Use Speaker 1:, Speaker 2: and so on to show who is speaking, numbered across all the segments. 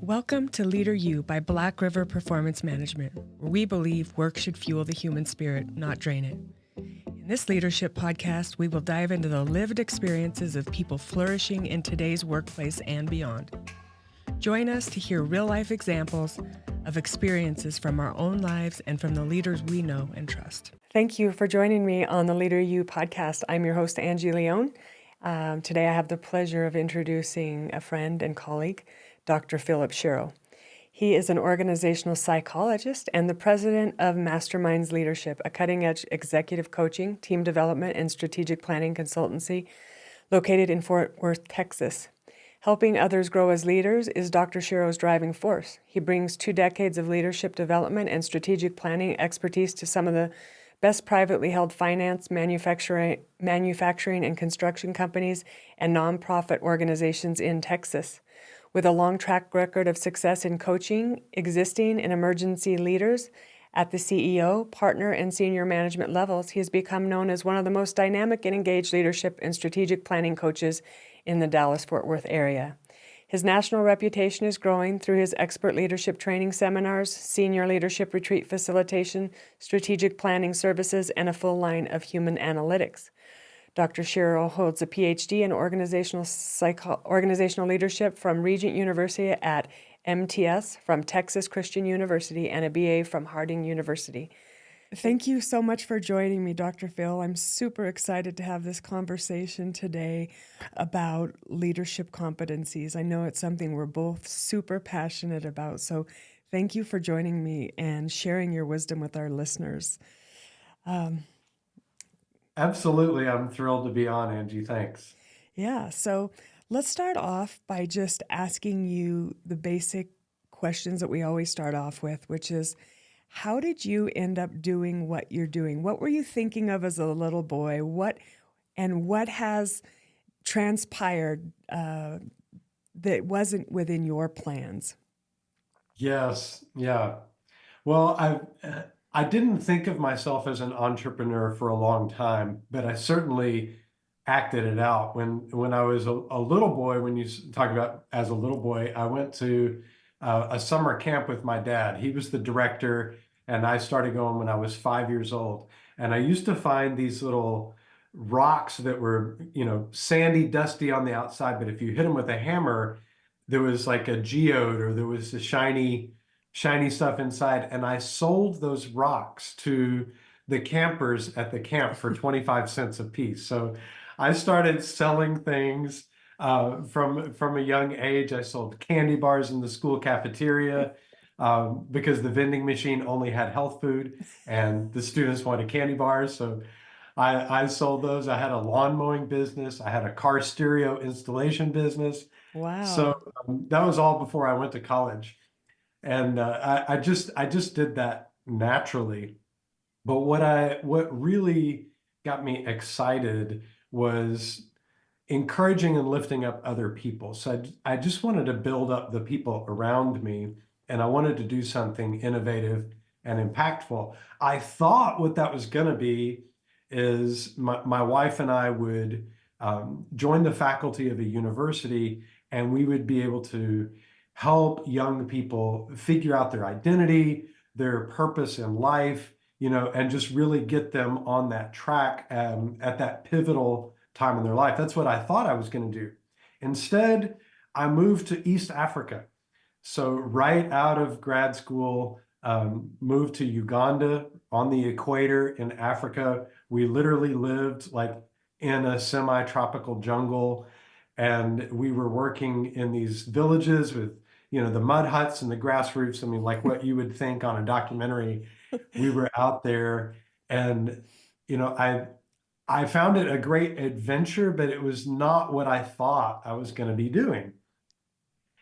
Speaker 1: Welcome to Leader U by Black River Performance Management, where we believe work should fuel the human spirit, not drain it. In this leadership podcast, we will dive into the lived experiences of people flourishing in today's workplace and beyond. Join us to hear real-life examples of experiences from our own lives and from the leaders we know and trust. Thank you for joining me on the Leader U podcast. I'm your host, Angie Lion. Today I have the pleasure of introducing a friend and colleague, Dr. Phillip Shero. He is an organizational psychologist and the president of MasterMinds Leadership, a cutting-edge executive coaching, team development, and strategic planning consultancy located in Fort Worth, Texas. Helping others grow as leaders is Dr. Shero's driving force. He brings 2 decades of leadership development and strategic planning expertise to some of the best privately held finance, manufacturing, and construction companies and nonprofit organizations in Texas. With a long track record of success in coaching existing and emergency leaders at the CEO, partner, and senior management levels, he has become known as one of the most dynamic and engaged leadership and strategic planning coaches in the Dallas-Fort Worth area. His national reputation is growing through his expert leadership training seminars, senior leadership retreat facilitation, strategic planning services, and a full line of human analytics. Dr. Shero holds a PhD in organizational leadership from Regent University at MTS from Texas Christian University and a BA from Harding University. Thank you so much for joining me, Dr. Phil. I'm super excited to have this conversation today about leadership competencies. I know it's something we're both super passionate about, so thank you for joining me and sharing your wisdom with our listeners.
Speaker 2: Absolutely. I'm thrilled to be on, Angie. Thanks.
Speaker 1: Yeah, so let's start off by just asking you the basic questions that we always start off with, which is, how did you end up doing what you're doing? What were you thinking of as a little boy? What has transpired that wasn't within your plans?
Speaker 2: Yes. Yeah. Well, I didn't think of myself as an entrepreneur for a long time, but I certainly acted it out. When I was a little boy, when you talk about as a little boy, I went to a summer camp with my dad. He was the director, and I started going when I was 5 years old. And I used to find these little rocks that were, sandy, dusty on the outside, but if you hit them with a hammer, there was like a geode or there was a shiny stuff inside. And I sold those rocks to the campers at the camp for 25 cents a piece. So I started selling things from a young age. I sold candy bars in the school cafeteria because the vending machine only had health food and the students wanted candy bars. So I sold those. I had a lawn mowing business. I had a car stereo installation business.
Speaker 1: Wow.
Speaker 2: So that was all before I went to college. And I just did that naturally. But what really got me excited was encouraging and lifting up other people. So I just wanted to build up the people around me, and I wanted to do something innovative and impactful. I thought what that was going to be is my wife and I would join the faculty of a university, and we would be able to help young people figure out their identity, their purpose in life, and just really get them on that track at that pivotal time in their life. That's what I thought I was going to do. Instead, I moved to East Africa. So right out of grad school, moved to Uganda on the equator in Africa. We literally lived like in a semi-tropical jungle, and we were working in these villages with the mud huts and the grass roofs. I mean, like what you would think on a documentary. We were out there, and I found it a great adventure, but it was not what I thought I was going to be doing.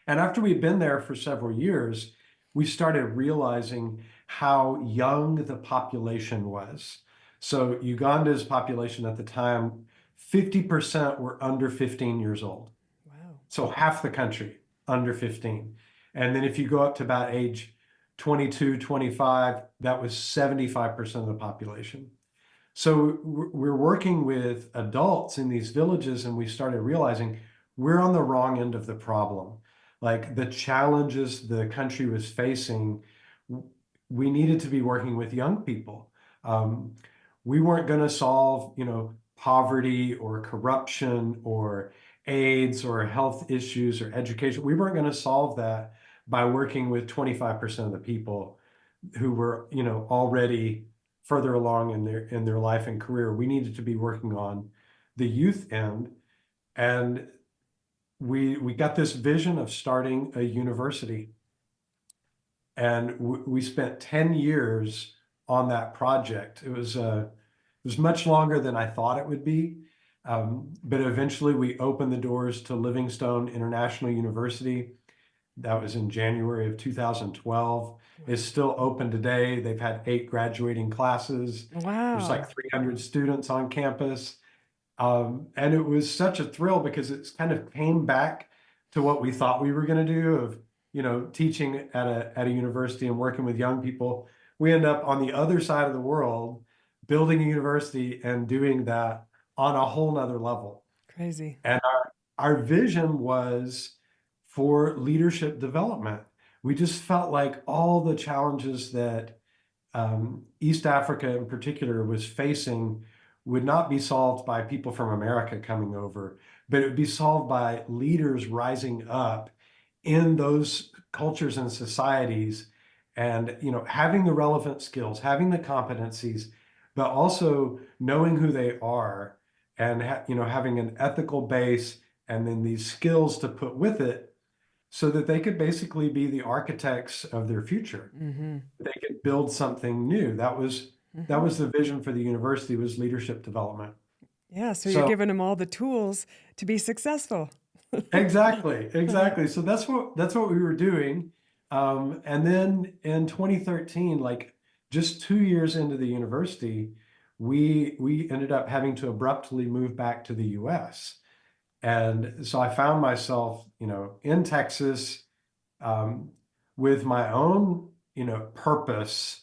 Speaker 2: And after we'd been there for several years, we started realizing how young the population was. So Uganda's population at the time, 50% were under 15 years old.
Speaker 1: Wow.
Speaker 2: So half the country under 15. And then if you go up to about age 22, 25, that was 75% of the population. So we're working with adults in these villages, and we started realizing we're on the wrong end of the problem. like the challenges the country was facing, we needed to be working with young people. Um, we weren't going to solve, poverty or corruption or AIDS or health issues or education. We weren't going to solve that by working with 25% of the people who were, already further along in their life and career. We needed to be working on the youth end, and we got this vision of starting a university, and we spent 10 years on that project. It was much longer than I thought it would be. But eventually we opened the doors to Livingstone International University. That was in January of 2012. It's still open today. They've had 8 graduating classes. There's
Speaker 1: Wow.
Speaker 2: like 300 students on campus. And it was such a thrill because it's kind of came back to what we thought we were going to do of, teaching at a university and working with young people. We end up on the other side of the world, building a university and doing that on a whole nother level.
Speaker 1: Crazy.
Speaker 2: And our vision was for leadership development. We just felt like all the challenges that East Africa in particular was facing would not be solved by people from America coming over, but it would be solved by leaders rising up in those cultures and societies, and having the relevant skills, having the competencies, but also knowing who they are, and having an ethical base, and then these skills to put with it, so that they could basically be the architects of their future.
Speaker 1: Mm-hmm.
Speaker 2: They could build something new. That was the vision for the university, was leadership development.
Speaker 1: Yeah, so you're
Speaker 2: So
Speaker 1: giving them all the tools to be successful.
Speaker 2: exactly. So that's what we were doing. And then in 2013, like just 2 years into the university, we ended up having to abruptly move back to the US. And so I found myself, in Texas, um, with my own, purpose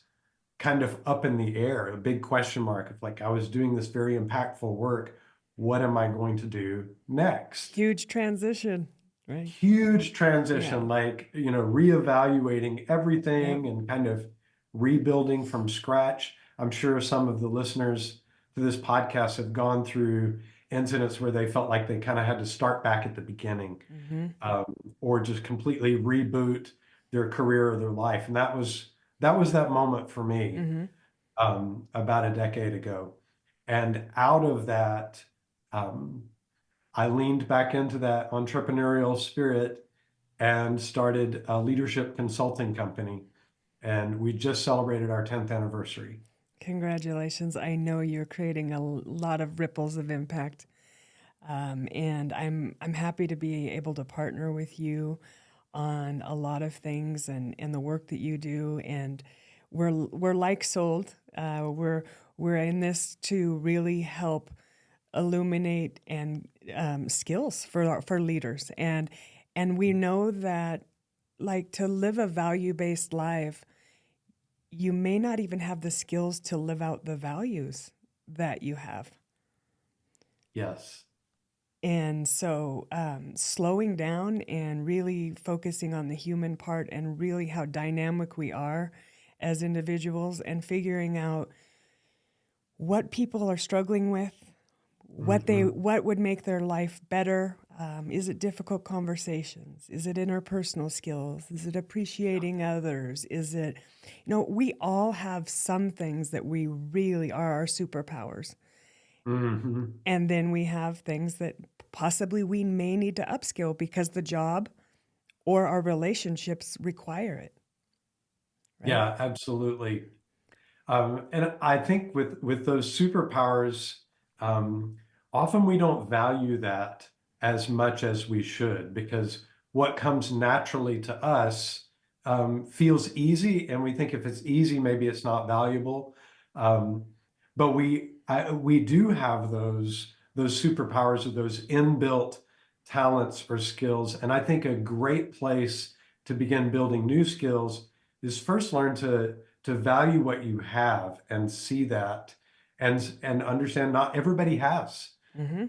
Speaker 2: kind of up in the air, a big question mark of like, I was doing this very impactful work. What am I going to do next?
Speaker 1: Huge transition, right?
Speaker 2: Huge
Speaker 1: Yeah.
Speaker 2: transition, like, reevaluating
Speaker 1: Yep.
Speaker 2: everything and kind of rebuilding from scratch. I'm sure some of the listeners to this podcast have gone through incidents where they felt like they kind of had to start back at the beginning,
Speaker 1: Mm-hmm.
Speaker 2: um, or just completely reboot their career or their life. And that moment for me,
Speaker 1: Mm-hmm.
Speaker 2: about a decade ago. And out of that, um, I leaned back into that entrepreneurial spirit and started a leadership consulting company. And we just celebrated our 10th anniversary.
Speaker 1: Congratulations. I know you're creating a lot of ripples of impact. And I'm happy to be able to partner with you on a lot of things and the work that you do. And we're like sold. We're in this to really help illuminate and skills for leaders. And we know that, like, to live a value-based life, you may not even have the skills to live out the values that you have.
Speaker 2: Yes.
Speaker 1: And so, slowing down and really focusing on the human part and really how dynamic we are as individuals, and figuring out what people are struggling with,
Speaker 2: Hmm.
Speaker 1: what would make their life better. Is it difficult conversations? Is it interpersonal skills? Is it appreciating others? Is it, we all have some things that we really are our superpowers.
Speaker 2: Hmm.
Speaker 1: And then we have things that possibly we may need to upskill because the job or our relationships require it, right?
Speaker 2: Yeah, absolutely. And I think with those superpowers, um, often we don't value that as much as we should, because what comes naturally to us, feels easy, and we think if it's easy, maybe it's not valuable. Um, but we do have those superpowers, or those inbuilt talents or skills, and I think a great place to begin building new skills is first learn to value what you have and see that, and understand not everybody has
Speaker 1: Mm-hmm.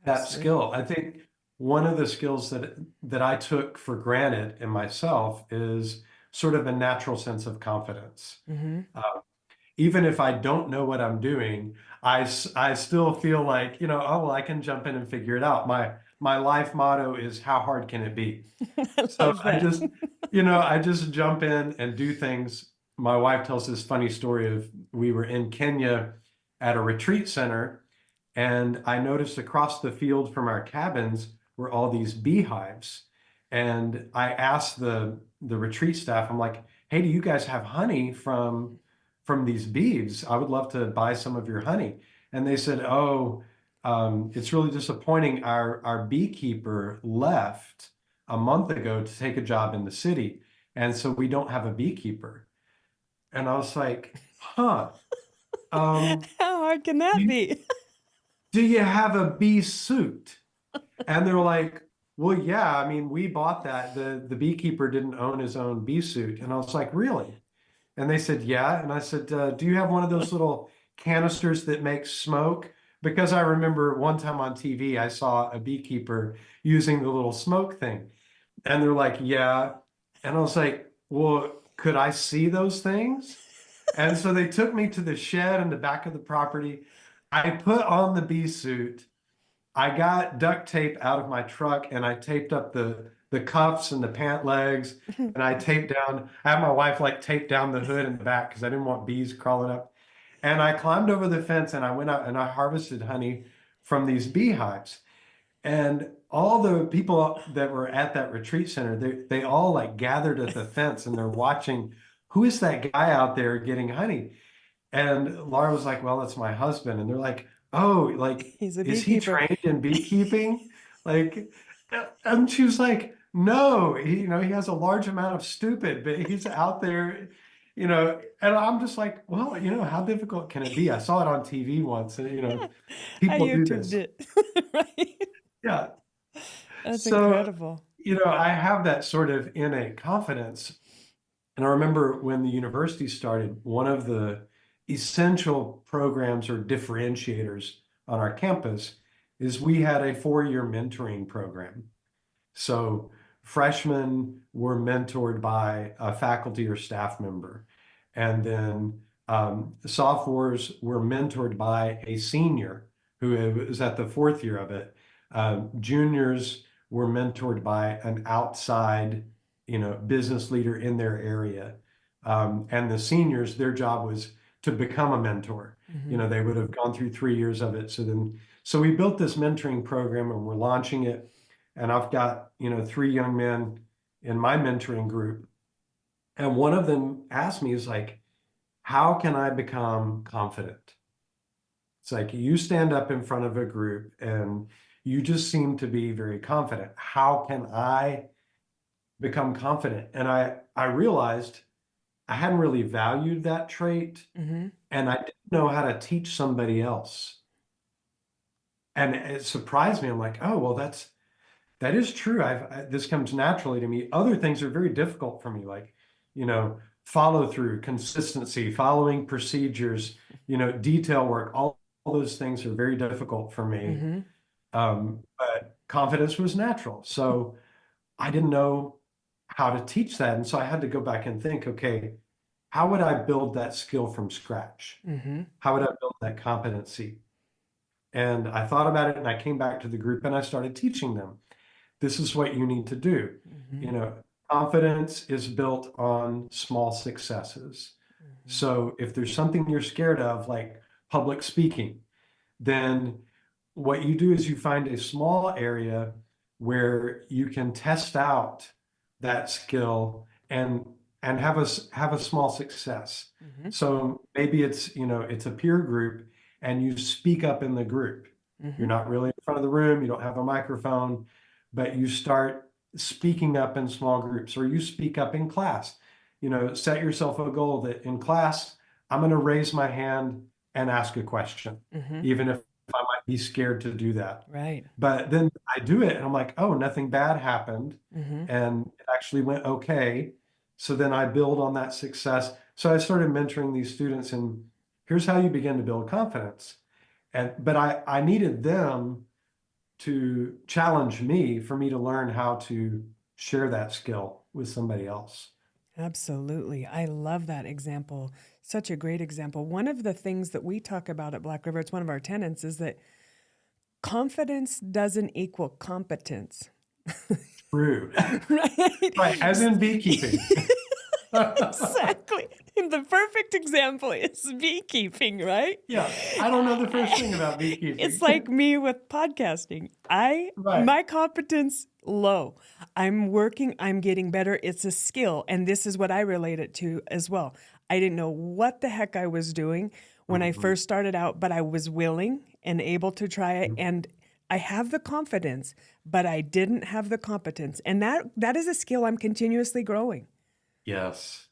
Speaker 2: that
Speaker 1: Absolutely.
Speaker 2: skill. I think one of the skills that I took for granted in myself is sort of a natural sense of confidence.
Speaker 1: Mm-hmm.
Speaker 2: Even if I don't know what I'm doing, I still feel like, oh, well, I can jump in and figure it out. My life motto is, how hard can it be?
Speaker 1: I
Speaker 2: So
Speaker 1: love that.
Speaker 2: I just jump in and do things. My wife tells this funny story of, we were in Kenya at a retreat center, and I noticed across the field from our cabins were all these beehives. And I asked the retreat staff, I'm like, hey, do you guys have honey from these bees? I would love to buy some of your honey. And they said, oh, it's really disappointing. Our beekeeper left a month ago to take a job in the city. And so we don't have a beekeeper. And I was like, huh,
Speaker 1: How hard can that
Speaker 2: you,
Speaker 1: be?
Speaker 2: do you have a bee suit? And they're like, well, yeah, I mean, we bought that. The beekeeper didn't own his own bee suit. And I was like, really? And they said, yeah. And I said, do you have one of those little canisters that makes smoke? Because I remember one time on TV, I saw a beekeeper using the little smoke thing. And they're like, yeah. And I was like, well, could I see those things? And so they took me to the shed in the back of the property. I put on the bee suit. I got duct tape out of my truck and I taped up the cuffs and the pant legs, and I taped down, I had my wife like tape down the hood in the back because I didn't want bees crawling up. And I climbed over the fence and I went out and I harvested honey from these beehives. And all the people that were at that retreat center, they all like gathered at the fence and they're watching, who is that guy out there getting honey? And Laura was like, well, it's my husband. And they're like, oh, like,
Speaker 1: He's a
Speaker 2: is he
Speaker 1: beekeeper.
Speaker 2: trained in beekeeping? Like, and she was like, no, he has a large amount of stupid, but he's out there, and I'm just like, well, how difficult can it be? I saw it on TV once, and,
Speaker 1: I
Speaker 2: people do
Speaker 1: YouTubed
Speaker 2: this.
Speaker 1: it. Right?
Speaker 2: Yeah.
Speaker 1: That's
Speaker 2: So,
Speaker 1: incredible.
Speaker 2: I have that sort of innate confidence. And I remember when the university started, one of the essential programs or differentiators on our campus is we had a 4-year mentoring program. So freshmen were mentored by a faculty or staff member. And then sophomores were mentored by a senior who was at the 4th year of it. Juniors were mentored by an outside, business leader in their area. And the seniors, their job was to become a mentor.
Speaker 1: Mm-hmm.
Speaker 2: They would have gone through 3 years of it. So we built this mentoring program and we're launching it. And I've got, 3 young men in my mentoring group. And one of them asked me, is like, how can I become confident? It's like, you stand up in front of a group and you just seem to be very confident. How can I become confident? And I realized I hadn't really valued that trait,
Speaker 1: Mm-hmm.
Speaker 2: and I didn't know how to teach somebody else. And it surprised me. I'm like, oh, well, that is true. This comes naturally to me. Other things are very difficult for me, like, follow through, consistency, following procedures, detail work. All those things are very difficult for me.
Speaker 1: Mm-hmm.
Speaker 2: But confidence was natural. So I didn't know how to teach that. And so I had to go back and think, okay, how would I build that skill from scratch?
Speaker 1: Mm-hmm.
Speaker 2: How would I build that competency? And I thought about it and I came back to the group and I started teaching them. This is what you need to do.
Speaker 1: Mm-hmm.
Speaker 2: You know, confidence is built on small successes.
Speaker 1: Mm-hmm.
Speaker 2: So if there's something you're scared of, like public speaking, then what you do is you find a small area where you can test out that skill and have a small success.
Speaker 1: Mm-hmm.
Speaker 2: So maybe it's a peer group and you speak up in the group.
Speaker 1: Mm-hmm.
Speaker 2: You're not really in front of the room, you don't have a microphone, but you start speaking up in small groups or you speak up in class. Set yourself a goal that in class, I'm going to raise my hand and ask a question,
Speaker 1: Mm-hmm.
Speaker 2: even if I might be scared to do that.
Speaker 1: Right.
Speaker 2: But then I do it and I'm like, oh, nothing bad happened.
Speaker 1: Mm-hmm.
Speaker 2: And it actually went okay. So then I build on that success. So I started mentoring these students, and here's how you begin to build confidence. But I needed them to challenge me for me to learn how to share that skill with somebody else.
Speaker 1: Absolutely. I love that example. Such a great example. One of the things that we talk about at Black River, it's one of our tenets, is that confidence doesn't equal competence.
Speaker 2: True.
Speaker 1: Right?
Speaker 2: Right, as in beekeeping.
Speaker 1: Exactly. The perfect example is beekeeping, right?
Speaker 2: Yeah, I don't know the first thing about
Speaker 1: It's
Speaker 2: beekeeping.
Speaker 1: like me with podcasting.
Speaker 2: Right.
Speaker 1: My competence low. I'm working, I'm getting better. It's a skill, and this is what I relate it to as well. I didn't know what the heck I was doing when I
Speaker 2: Mhm.
Speaker 1: first started out, but I was willing and able to try it, and I have the confidence, but I didn't have the competence. And that is a skill I'm continuously growing.
Speaker 2: Yes.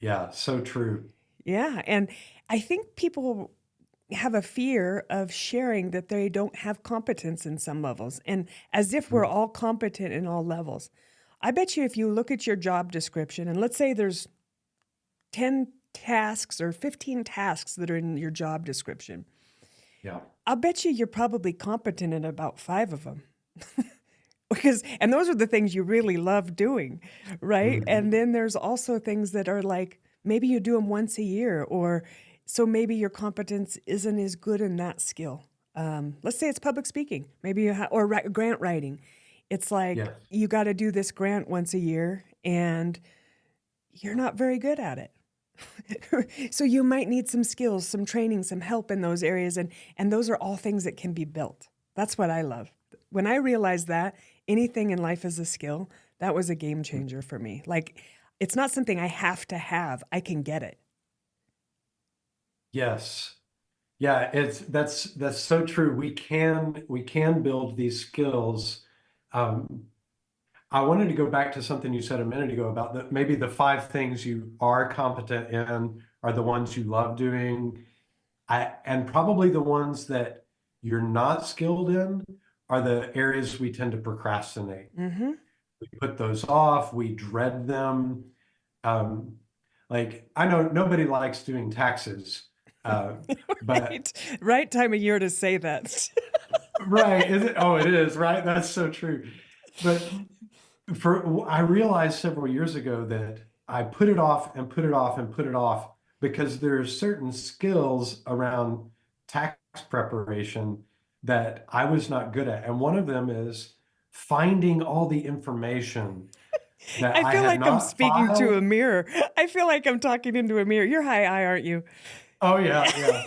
Speaker 2: Yeah, so true.
Speaker 1: Yeah, and I think people have a fear of sharing that they don't have competence in some levels, and as if we're all competent in all levels. I bet you if you look at your job description, and let's say there's 10 tasks or 15 tasks that are in your job description,
Speaker 2: Yeah.
Speaker 1: I'll bet you're probably competent in about 5 of them. And those are the things you really love doing, right?
Speaker 2: Mhm.
Speaker 1: And then there's also things that are like maybe you do them once a year, or so maybe your competence isn't as good in that skill. Let's say it's public speaking, maybe or grant writing. It's like
Speaker 2: Yes.
Speaker 1: you got to do this grant once a year, and you're not very good at it. So you might need some skills, some training, some help in those areas, and those are all things that can be built. That's what I love. When I realized that anything in life is a skill, that was a game changer for me. Like it's not something I have to have, I can get it.
Speaker 2: Yes. Yeah, that's so true. We can build these skills. Um, I wanted to go back to something you said a minute ago about maybe the 5 things you are competent in are the ones you love doing. And probably the ones that you're not skilled in are the areas we tend to procrastinate.
Speaker 1: Mm-hmm.
Speaker 2: We put those off, we dread them. Um, like I know nobody likes doing taxes, uh, but
Speaker 1: Right. Right time of year to say that.
Speaker 2: right, is it? Oh, it is, right? That's so true. But I realized several years ago that I put it off and put it off and put it off because there's certain skills around tax preparation that I was not good at. And one of them is finding all the information that
Speaker 1: I
Speaker 2: I
Speaker 1: feel
Speaker 2: had
Speaker 1: like I'm
Speaker 2: not
Speaker 1: speaking to a
Speaker 2: filed.
Speaker 1: mirror. I feel like I'm talking into a mirror. You're high eye, aren't you?
Speaker 2: Oh yeah, yeah.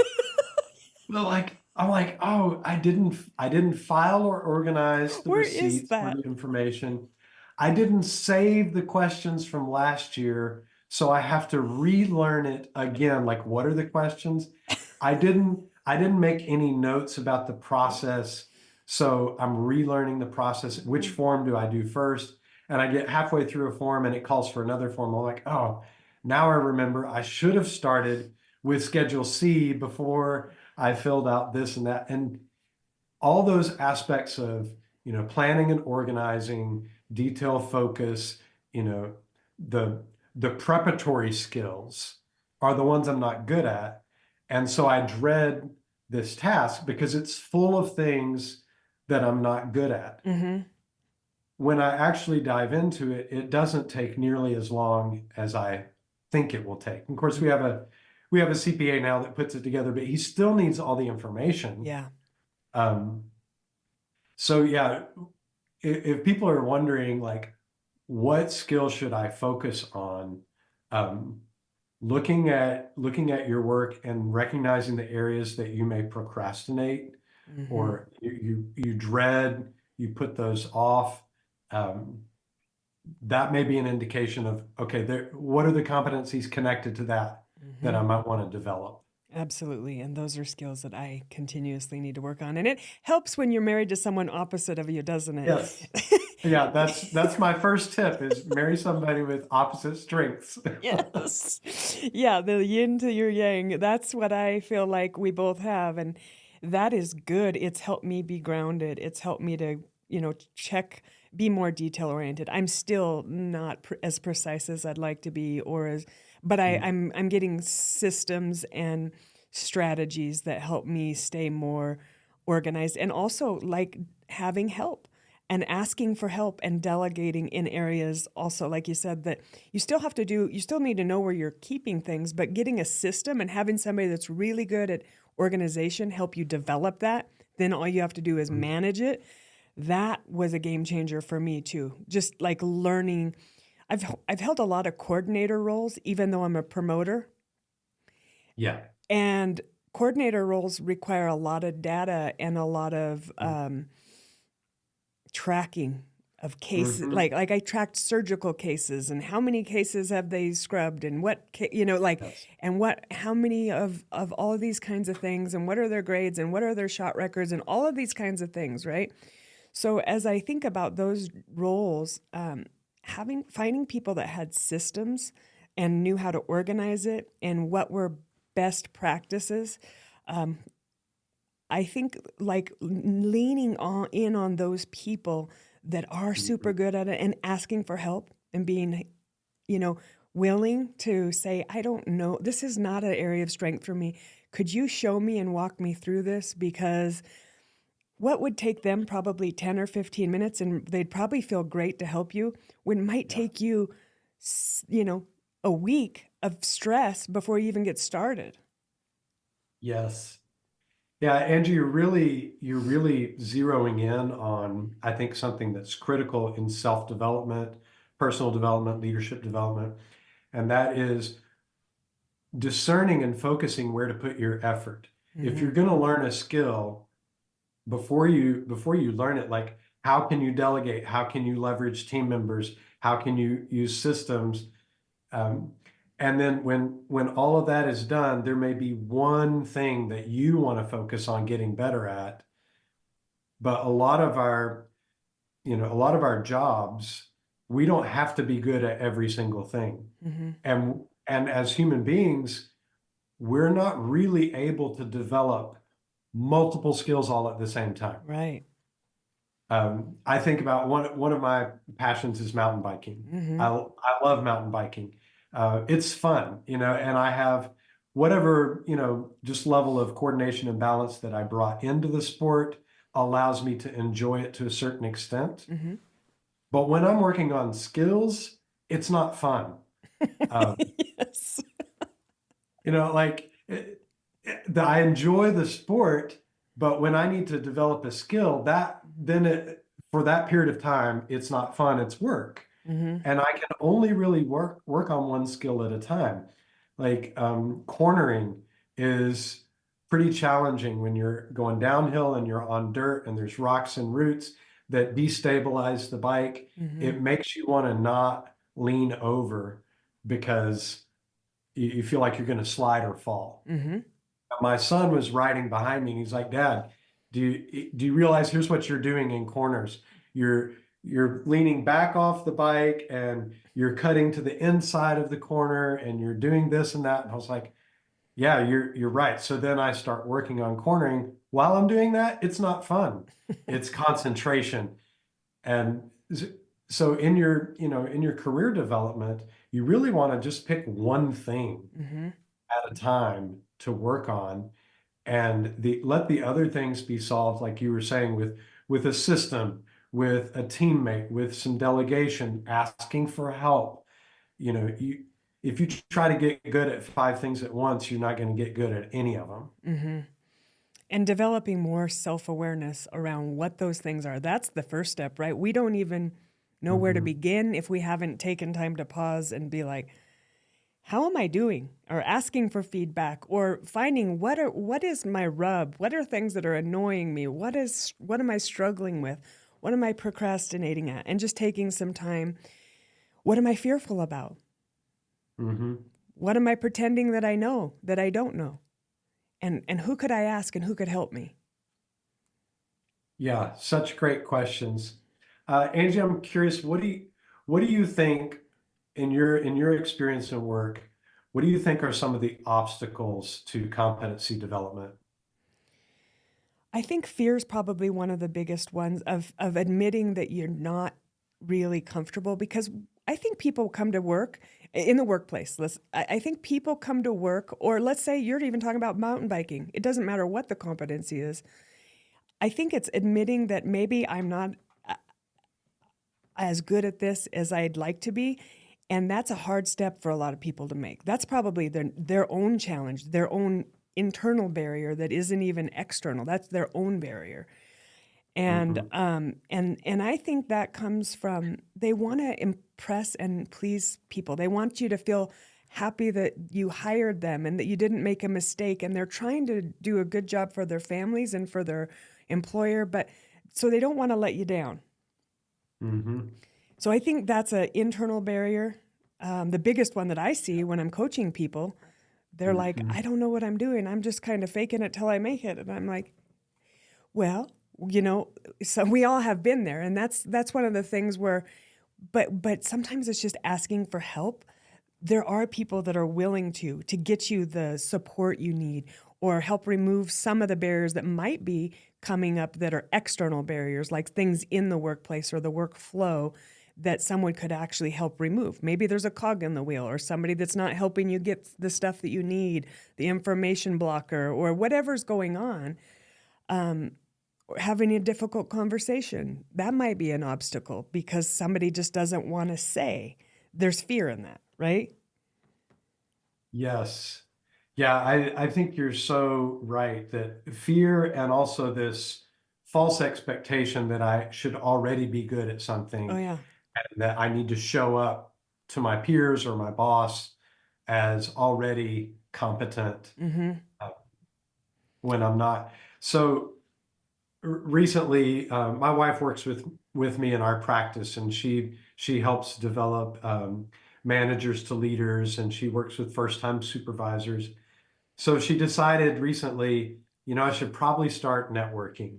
Speaker 2: But like I'm like, oh, I didn't file or organize the
Speaker 1: Where is
Speaker 2: receipts for
Speaker 1: that?
Speaker 2: the information. I didn't save the questions from last year, so I have to relearn it again. Like, what are the questions? I didn't make any notes about the process, so I'm relearning the process. Which form do I do first? And I get halfway through a form and it calls for another form. I'm like, oh, now I remember I should have started with Schedule C before I filled out this and that. And all those aspects of, planning and organizing, detail focus, you know, the the preparatory skills are the ones I'm not good at. And so I dread this task because it's full of things that I'm not good at.
Speaker 1: Mm-hmm.
Speaker 2: When I actually dive into it, it doesn't take nearly as long as I think it will take. Of course, we have a CPA now that puts it together, but he still needs all the information.
Speaker 1: Yeah.
Speaker 2: Um, so yeah, if people are wondering like what skill should I focus on, um, looking at your work and recognizing the areas that you may procrastinate
Speaker 1: Mm-hmm.
Speaker 2: or you dread, you put those off. Um, that may be an indication of, okay, what are the competencies connected to that
Speaker 1: Mm-hmm.
Speaker 2: I might want to develop?
Speaker 1: Absolutely. And those are skills that I continuously need to work on. And it helps when you're married to someone opposite of you, doesn't it?
Speaker 2: Yes. Yeah, that's my first tip is marry somebody with opposite strengths.
Speaker 1: Yes. Yeah, the yin to your yang. That's what I feel like we both have. And that is good. It's helped me be grounded. It's helped me to, check, be more detail oriented. I'm still not as precise as I'd like to be, but I'm getting systems and strategies that help me stay more organized. And also, like, having help and asking for help and delegating in areas also, like you said, that you still need to know where you're keeping things, but getting a system and having somebody that's really good at organization help you develop that. Then all you have to do is manage it. That was a game changer for me too. Just like learning. I've held a lot of coordinator roles, even though I'm a promoter.
Speaker 2: Yeah.
Speaker 1: And coordinator roles require a lot of data and a lot of tracking of cases. Like I tracked surgical cases and how many cases have they scrubbed and
Speaker 2: Yes.
Speaker 1: and how many of all of these kinds of things and what are their grades and what are their shot records and all of these kinds of things, right? So as I think about those roles, finding people that had systems and knew how to organize it and what were best practices, I think like leaning in on those people that are super good at it and asking for help and being, willing to say, I don't know, this is not an area of strength for me. Could you show me and walk me through this? Because what would take them probably 10 or 15 minutes and they'd probably feel great to help you, when it might take you, a week of stress before you even get started.
Speaker 2: Yes. Yeah, Angie, you're really zeroing in on, I think, something that's critical in self-development, personal development, leadership development, and that is discerning and focusing where to put your effort. If you're going to learn a skill, before you learn it, like how can you delegate? How can you leverage team members? How can you use systems? Um, and then when all of that is done, there may be one thing that you want to focus on getting better at. But a lot of our jobs, we don't have to be good at every single thing. And as human beings, we're not really able to develop multiple skills all at the same time.
Speaker 1: Right.
Speaker 2: I think about one of my passions is mountain biking. I love mountain biking. It's fun, and I have whatever, just level of coordination and balance that I brought into the sport allows me to enjoy it to a certain extent. But when I'm working on skills, it's not fun. Um,
Speaker 1: Yes.
Speaker 2: like I enjoy the sport, but when I need to develop a skill, for that period of time, it's not fun, it's work. And I can only really work on one skill at a time. Like cornering is pretty challenging when you're going downhill and you're on dirt and there's rocks and roots that destabilize the bike. It makes you want to not lean over because you feel like you're going to slide or fall. My son was riding behind me and he's like, Dad, do you realize here's what you're doing in corners? You're leaning back off the bike and you're cutting to the inside of the corner and you're doing this and that. And I was like, yeah, you're right. So then I start working on cornering. While I'm doing that, it's not fun. It's concentration. And so in your career development, you really want to just pick one thing at a time to work on, and let the other things be solved, like you were saying, with a system, with a teammate, with some delegation, asking for help. If you try to get good at 5 things at once, you're not going to get good at any of them.
Speaker 1: And developing more self-awareness around what those things are. That's the first step, right? We don't even know where to begin if we haven't taken time to pause and be like, how am I doing? Or asking for feedback, or finding what is my rub? What are things that are annoying me? What am I struggling with? What am I procrastinating at? And just taking some time. What am I fearful about? What am I pretending that I know that I don't know? And who could I ask and who could help me?
Speaker 2: Yeah, such great questions. Angie, I'm curious, what do you think in your experience and work, what do you think are some of the obstacles to competency development?
Speaker 1: I think fear is probably one of the biggest ones of admitting that you're not really comfortable, because I think people come to work in the workplace. I think people come to work, or let's say you're even talking about mountain biking. It doesn't matter what the competency is. I think it's admitting that maybe I'm not as good at this as I'd like to be. And that's a hard step for a lot of people to make. That's probably their own challenge, their own internal barrier that isn't even external. That's their own barrier. And
Speaker 2: Mhm.
Speaker 1: and I think that comes from they want to impress and please people. They want you to feel happy that you hired them and that you didn't make a mistake. And they're trying to do a good job for their families and for their employer, but so they don't want to let you down.
Speaker 2: Mhm.
Speaker 1: So I think that's an internal barrier. The biggest one that I see when I'm coaching people, they're like,
Speaker 2: Mhm.
Speaker 1: I don't know what I'm doing. I'm just kind of faking it till I make it. And I'm like, well, you know, so we all have been there. And that's one of the things where, but sometimes it's just asking for help. There are people that are willing to get you the support you need or help remove some of the barriers that might be coming up that are external barriers, like things in the workplace or the workflow that someone could actually help remove. Maybe there's a cog in the wheel or somebody that's not helping you get the stuff that you need, the information blocker or whatever's going on. Or having a difficult conversation, that might be an obstacle because somebody just doesn't want to say. There's fear in that, right?
Speaker 2: Yes. Yeah, I think you're so right that fear and also this false expectation that I should already be good at
Speaker 1: Oh,
Speaker 2: something
Speaker 1: yeah.
Speaker 2: and that I need to show up to my peers or my boss as already competent
Speaker 1: Mm-hmm.
Speaker 2: uh, when I'm not. So recently, my wife works with me in our practice, and she helps develop managers to leaders, and she works with first-time supervisors. So she decided recently, I should probably start networking.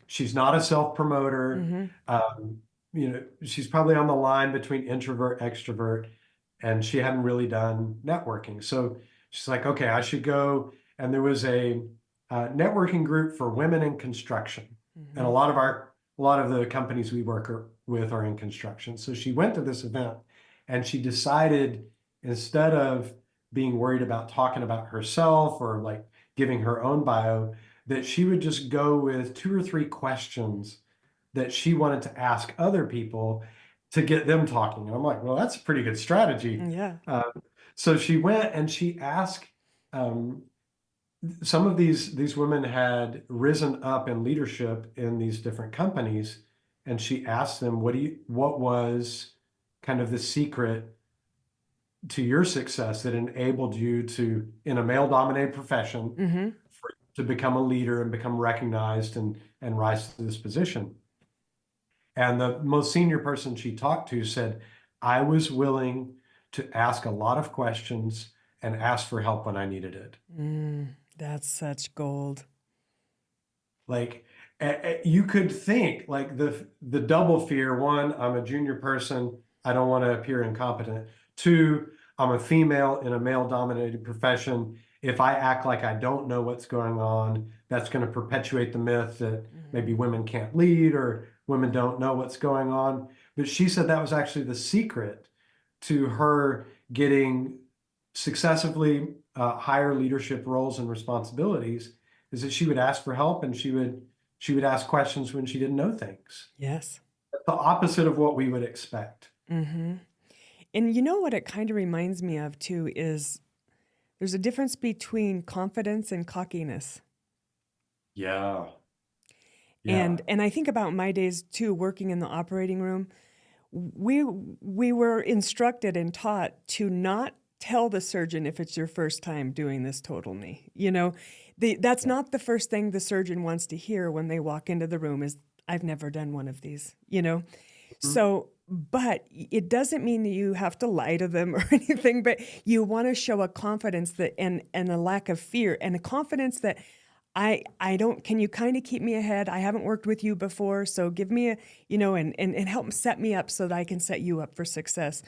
Speaker 2: She's not a self-promoter.
Speaker 1: Mm-hmm.
Speaker 2: She's probably on the line between introvert, extrovert, and she hadn't really done networking. So she's like, okay, I should go. And there was a networking group for women in construction, and
Speaker 1: Mm-hmm.
Speaker 2: a lot of the companies we work with are in construction. So she went to this event, and she decided instead of being worried about talking about herself or like giving her own bio, that she would just go with 2 or 3 questions that she wanted to ask other people to get them talking. And I'm like, well, that's a pretty good strategy.
Speaker 1: Yeah.
Speaker 2: So she went and she asked um, some of these women had risen up in leadership in these different companies, and she asked them, what was kind of the secret to your success that enabled you to, in a male-dominated profession,
Speaker 1: Mm-hmm.
Speaker 2: to become a leader and become recognized and rise to this position. And the most senior person she talked to said, I was willing to ask a lot of questions and ask for help when I needed it.
Speaker 1: That's such gold.
Speaker 2: Like you could think like the double fear: one, I'm a junior person, I don't want to appear incompetent. Two, I'm a female in a male-dominated profession. If I act like I don't know what's going on, that's going to perpetuate the myth that maybe
Speaker 1: Mm-hmm.
Speaker 2: women can't lead or women don't know what's going on. But she said that was actually the secret to her getting successively higher leadership roles and responsibilities, is that she would ask for help and she would ask questions when she didn't know things.
Speaker 1: Yes.
Speaker 2: The opposite of what we would expect.
Speaker 1: Mm-hmm. And you know what it kind of reminds me of too is there's a difference between confidence and cockiness.
Speaker 2: Yeah. Yeah.
Speaker 1: And I think about my days too, working in the operating room. We were instructed and taught to not tell the surgeon if it's your first time doing this total knee. That's
Speaker 2: Yeah.
Speaker 1: not the first thing the surgeon wants to hear when they walk into the room is, I've never done one of these.
Speaker 2: Mhm.
Speaker 1: So, but it doesn't mean that you have to lie to them or anything, but you want to show a confidence that and a lack of fear and a confidence that I don't, can you kind of keep me ahead? I haven't worked with you before, so give me and help set me up so that I can set you up for success.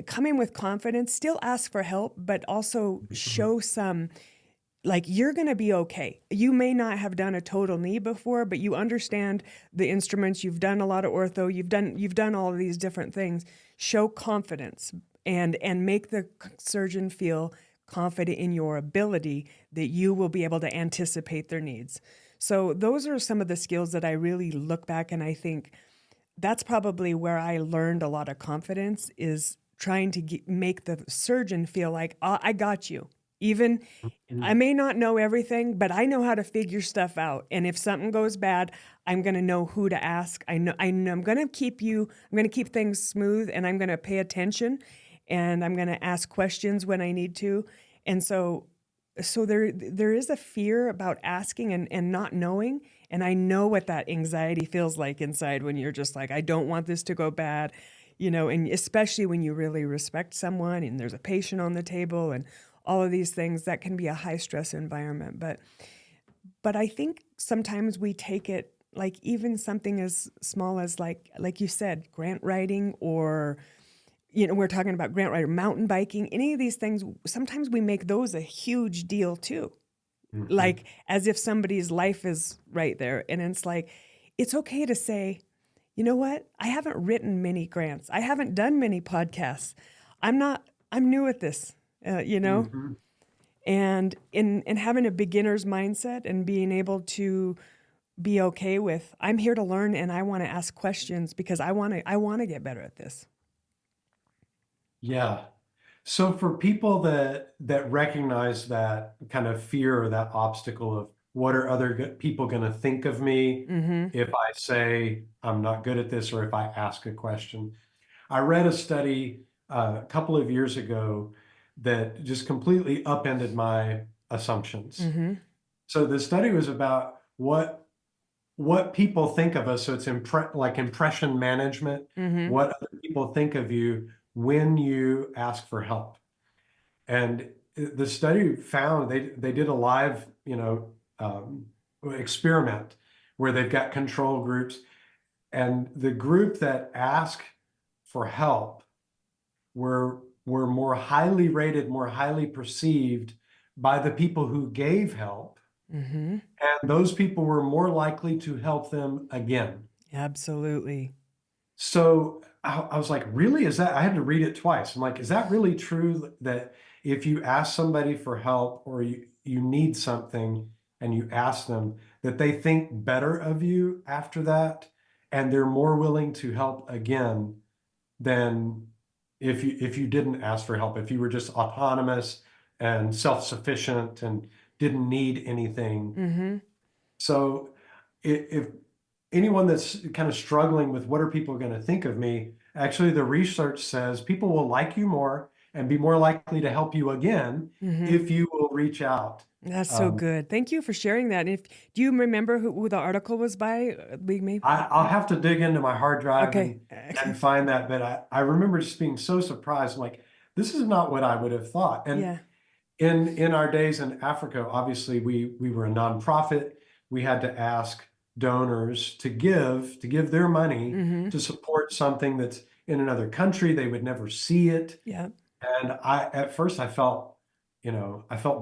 Speaker 1: Come in with confidence, still ask for help, but also
Speaker 2: Mhm.
Speaker 1: show some, like, you're going to be okay. You may not have done a total knee before, but you understand the instruments. You've done a lot of ortho. You've done all of these different things. Show confidence and make the surgeon feel confident in your ability that you will be able to anticipate their needs. So those are some of the skills that I really look back and I think that's probably where I learned a lot of confidence is trying to make the surgeon feel like, I got you. Even I may not know everything, but I know how to figure stuff out. And if something goes bad, I'm going to know who to ask. I know I'm going to keep things smooth and I'm going to pay attention and I'm going to ask questions when I need to. And so there is a fear about asking and not knowing. And I know what that anxiety feels like inside when you're just like, I don't want this to go bad, and especially when you really respect someone and there's a patient on the table and all of these things, that can be a high stress environment. But I think sometimes we take it like even something as small as like you said, grant writing or, we're talking about grant writer, mountain biking, any of these things, sometimes we make those a huge deal too.
Speaker 2: Mhm.
Speaker 1: Like as if somebody's life is right there. And it's like, it's okay to say, you know what? I haven't written many grants. I haven't done many podcasts. I'm new at this,
Speaker 2: Mhm.
Speaker 1: and in having a beginner's mindset and being able to be okay with, I'm here to learn and I want to ask questions because I want to get better at this.
Speaker 2: Yeah. So for people that recognize that kind of fear or that obstacle of what are other people going to think of me
Speaker 1: Mm-hmm.
Speaker 2: if I say I'm not good at this or if I ask a question. I read a study a couple of years ago that just completely upended my assumptions.
Speaker 1: Mm-hmm.
Speaker 2: So the study was about what people think of us. So it's like impression management,
Speaker 1: Mm-hmm.
Speaker 2: what other people think of you when you ask for help. And the study found they did a live, um, experiment where they've got control groups, and the group that asked for help were more highly rated, more highly perceived by the people who gave help,
Speaker 1: Mm-hmm.
Speaker 2: and those people were more likely to help them again.
Speaker 1: Absolutely.
Speaker 2: So I was like, really? Is that? I had to read it twice. I'm like, is that really true that if you ask somebody for help or you need something and you ask them, that they think better of you after that and they're more willing to help again than if you didn't ask for help, if you were just autonomous and self-sufficient and didn't need anything.
Speaker 1: Mm-hmm.
Speaker 2: So if anyone that's kind of struggling with what are people going to think of me, actually the research says people will like you more and be more likely to help you again
Speaker 1: Mm-hmm.
Speaker 2: if you will reach out.
Speaker 1: That's so
Speaker 2: Um,
Speaker 1: good. Thank you for sharing that. Do you remember who the article was by? We may.
Speaker 2: I'll have to dig into my hard drive
Speaker 1: Okay.
Speaker 2: and find that, but I remember just being so surprised. I'm like, this is not what I would have thought. And
Speaker 1: Yeah.
Speaker 2: in our days in Africa, obviously we were a nonprofit. We had to ask donors to give their money
Speaker 1: Mm-hmm.
Speaker 2: to support something that's in another country. They would never see it.
Speaker 1: Yeah.
Speaker 2: And at first I felt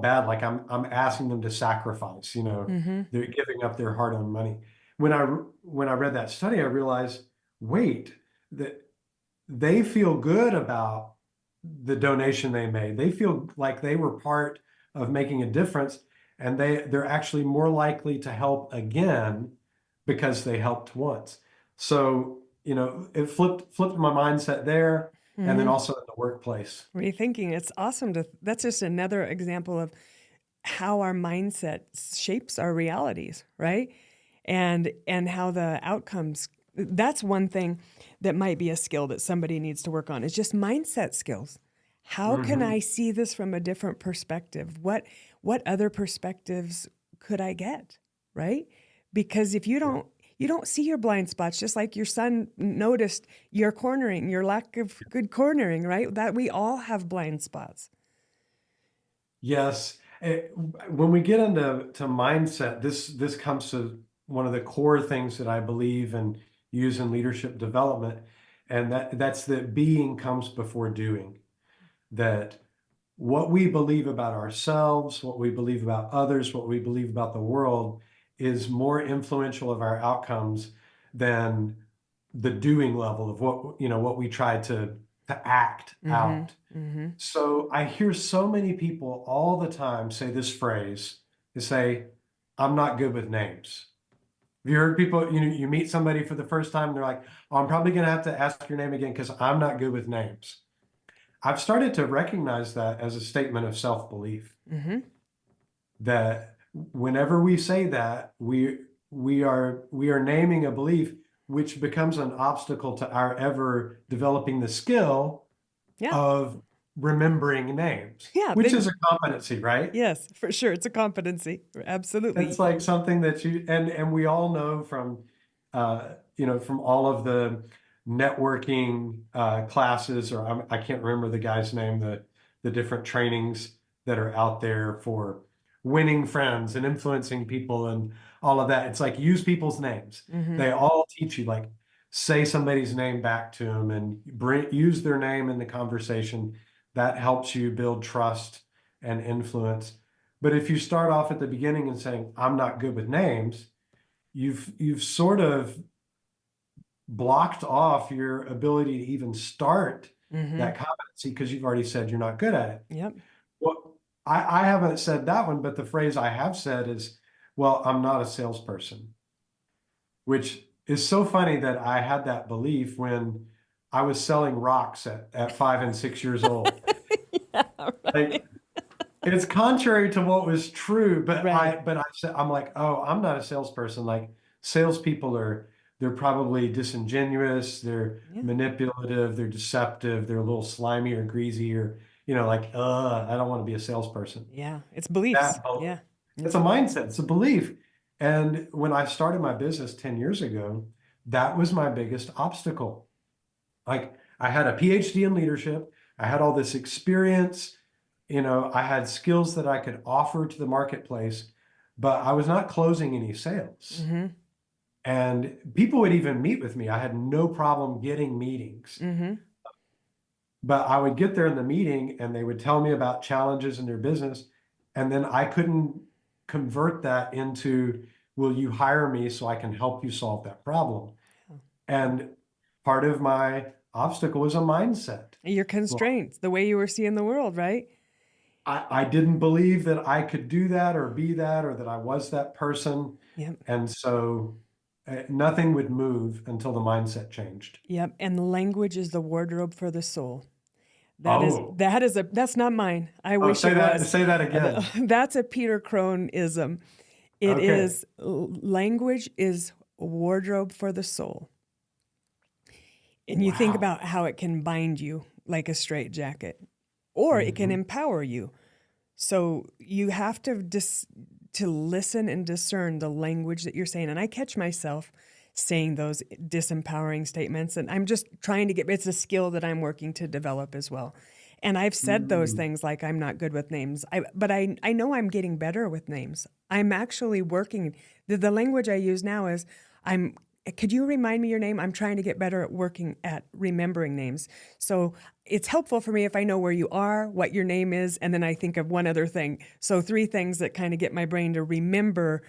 Speaker 2: bad, like I'm asking them to sacrifice,
Speaker 1: Mm-hmm.
Speaker 2: they're giving up their hard-earned money. When I read that study, I realized, wait, that they feel good about the donation they made. They feel like they were part of making a difference, and they're actually more likely to help again because they helped once. So, it flipped my mindset there, and then
Speaker 1: Mm-hmm.
Speaker 2: also in the workplace.
Speaker 1: Rethinking. It's awesome that's just another example of how our mindset shapes our realities, right? And how the outcomes, that's one thing that might be a skill that somebody needs to work on. It's just mindset skills. How can
Speaker 2: Hmm.
Speaker 1: I see this from a different perspective? What other perspectives could I get, right? Because if you don't see your blind spots, just like your son noticed your cornering, your lack of good cornering, right? That we all have blind spots.
Speaker 2: Yes. When we get into mindset, this comes to one of the core things that I believe and use in leadership development, and that's that being comes before doing. That what we believe about ourselves, what we believe about others, what we believe about the world is more influential of our outcomes than the doing level of what we try to act
Speaker 1: Mm-hmm.
Speaker 2: out.
Speaker 1: Mm-hmm.
Speaker 2: So I hear so many people all the time say this phrase. They say, I'm not good with names. Have you heard people, you meet somebody for the first time, and they're like, oh, I'm probably going to have to ask your name again because I'm not good with names. I've started to recognize that as a statement of self-belief.
Speaker 1: Mm-hmm.
Speaker 2: That whenever we say that, we are naming a belief, which becomes an obstacle to our ever developing the skill
Speaker 1: Yeah.
Speaker 2: of remembering names,
Speaker 1: Yeah.
Speaker 2: which is a competency, right?
Speaker 1: Yes, for sure. It's a competency.
Speaker 2: It's
Speaker 1: Absolutely.
Speaker 2: like something that and we all know from from all of the networking classes, or I can't remember the guy's name, the different trainings that are out there for winning friends and influencing people and all of that. It's like, use people's names.
Speaker 1: Mm-hmm.
Speaker 2: They all teach you, like, say somebody's name back to them and use their name in the conversation. That helps you build trust and influence. But if you start off at the beginning and saying, I'm not good with names, you've sort of blocked off your ability to even start
Speaker 1: Mm-hmm.
Speaker 2: that competency because you've already said you're not good at it.
Speaker 1: Yep.
Speaker 2: Well, I haven't said that one, but the phrase I have said is, well, I'm not a salesperson, which is so funny that I had that belief when I was selling rocks at 5 and 6 years old.
Speaker 1: Yeah,
Speaker 2: Like,
Speaker 1: right.
Speaker 2: it's contrary to what was true, but
Speaker 1: Right.
Speaker 2: I said, I'm like, oh, I'm not a salesperson. Like, salespeople they're probably disingenuous, they're
Speaker 1: Yeah.
Speaker 2: manipulative, they're deceptive, they're a little slimy or greasy, or like, I don't want to be a salesperson.
Speaker 1: Yeah. It's beliefs.
Speaker 2: That
Speaker 1: Yeah.
Speaker 2: It's a mindset, it's a belief. And when I started my business 10 years ago, that was my biggest obstacle. Like, I had a PhD in leadership, I had all this experience, I had skills that I could offer to the marketplace, but I was not closing any sales.
Speaker 1: Mm-hmm.
Speaker 2: And people would even meet with me. I had no problem getting meetings,
Speaker 1: Mm-hmm.
Speaker 2: but I would get there in the meeting and they would tell me about challenges in their business. And then I couldn't convert that into, will you hire me so I can help you solve that problem? And part of my obstacle was a mindset.
Speaker 1: Your
Speaker 2: Well,
Speaker 1: constraints, the way you were seeing the world, right?
Speaker 2: I didn't believe that I could do that or be that or that I was that person.
Speaker 1: Yep.
Speaker 2: And so nothing would move until the mindset changed.
Speaker 1: Yep. And language is the wardrobe for the soul.
Speaker 2: Oh,
Speaker 1: That's not mine. I wish
Speaker 2: say
Speaker 1: it
Speaker 2: that,
Speaker 1: was.
Speaker 2: say that again.
Speaker 1: That's a Peter Crone-ism. It
Speaker 2: Okay.
Speaker 1: is language is a wardrobe for the soul. And you think
Speaker 2: Wow.
Speaker 1: about how it can bind you like a straitjacket, or it can
Speaker 2: Mhm.
Speaker 1: empower you. So you have to listen and discern the language that you're saying. And I catch myself saying those disempowering statements, and I'm just trying to it's a skill that I'm working to develop as well. And I've said those
Speaker 2: Mm.
Speaker 1: things like, I'm not good with names. But I know I'm getting better with names. I'm actually working. The language I use now is, could you remind me your name? I'm trying to get better at working at remembering names. So it's helpful for me if I know where you are, what your name is, and then I think of one other thing. So 3 things that kind of get my brain to remember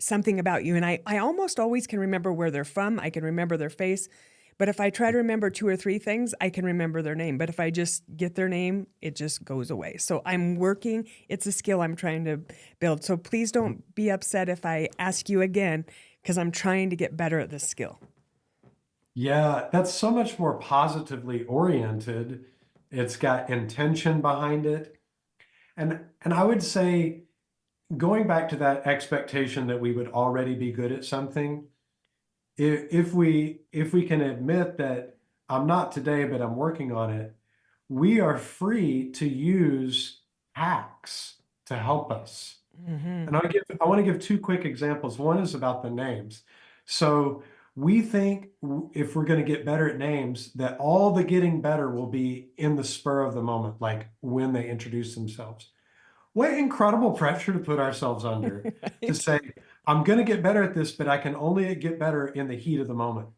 Speaker 1: something about you. And I almost always can remember where they're from. I can remember their face. But if I try to remember 2 or 3 things, I can remember their name. But if I just get their name, it just goes away. So I'm working. It's a skill I'm trying to build. So please don't be upset if I ask you again, because I'm trying to get better at this skill.
Speaker 2: Yeah, that's so much more positively oriented. It's got intention behind it. And I would say, going back to that expectation that we would already be good at something, if we can admit that I'm not today, but I'm working on it, we are free to use hacks to help us.
Speaker 1: Mm-hmm.
Speaker 2: And I want to give 2 quick examples. One is about the names. So we think if we're going to get better at names, that all the getting better will be in the spur of the moment, like when they introduce themselves. What incredible pressure to put ourselves under, to
Speaker 1: Right?
Speaker 2: say, I'm going to get better at this, but I can only get better in the heat of the moment.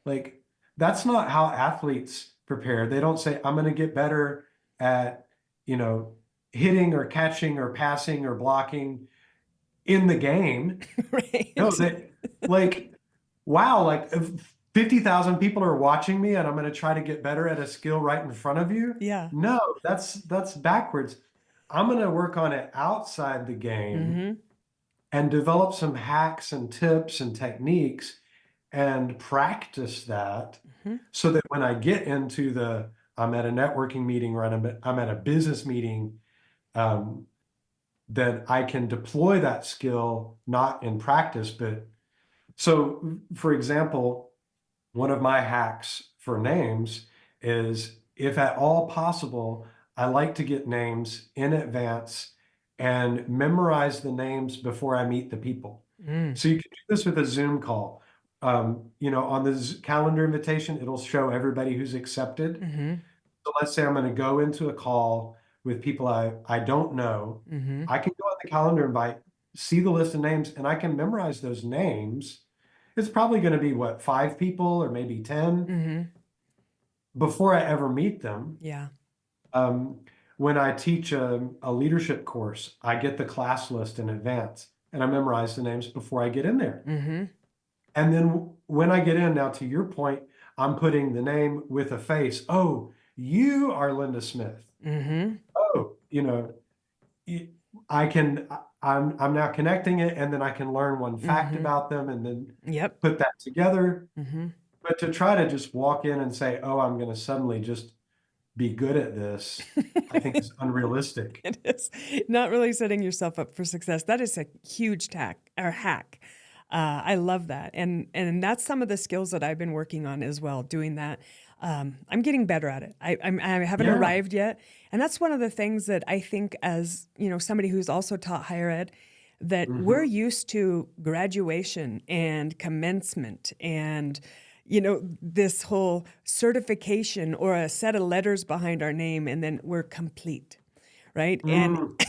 Speaker 2: Like, that's not how athletes prepare. They don't say, I'm going to get better at, you know, hitting or catching or passing or blocking in the game. No,
Speaker 1: Right.
Speaker 2: like, wow, like, if 50,000 people are watching me and I'm going to try to get better at a skill right in front of you.
Speaker 1: Yeah.
Speaker 2: No, that's backwards. I'm going to work on it outside the game
Speaker 1: Mm-hmm.
Speaker 2: and develop some hacks and tips and techniques and practice that
Speaker 1: Mm-hmm.
Speaker 2: so that when I get into I'm at a networking meeting or I'm at a business meeting, um, that I can deploy that skill, not in practice, but so for example, one of my hacks for names is, if at all possible, I like to get names in advance and memorize the names before I meet the people.
Speaker 1: Mm.
Speaker 2: So you can do this with a Zoom call. On the calendar invitation, it'll show everybody who's accepted.
Speaker 1: Mm-hmm.
Speaker 2: So let's say I'm going to go into a call with people I don't know.
Speaker 1: Mm-hmm.
Speaker 2: I can go on the calendar invite, see the list of names, and I can memorize those names. It's probably going to be what, 5 people or maybe 10
Speaker 1: Mm-hmm.
Speaker 2: before I ever meet them.
Speaker 1: Yeah.
Speaker 2: Um, when I teach a leadership course, I get the class list in advance and I memorize the names before I get in there.
Speaker 1: Mm-hmm.
Speaker 2: And then when I get in, now to your point, I'm putting the name with a face. Oh, you are Linda Smith.
Speaker 1: Mm-hmm.
Speaker 2: Oh, I can, I'm now connecting it, and then I can learn one fact
Speaker 1: Mm-hmm.
Speaker 2: about them and then
Speaker 1: Yep.
Speaker 2: put that together.
Speaker 1: Mm-hmm.
Speaker 2: But to try to just walk in and say, oh, I'm going to suddenly just be good at this, I think is unrealistic.
Speaker 1: It is not really setting yourself up for success. That is a huge hack. I love that, and that's some of the skills that I've been working on as well. Doing that, I'm getting better at it. I haven't
Speaker 2: Yeah.
Speaker 1: arrived yet, and that's one of the things that I think, as somebody who's also taught higher ed, that we're used to graduation and commencement and this whole certification or a set of letters behind our name, and then we're complete, right? And,
Speaker 2: Mm,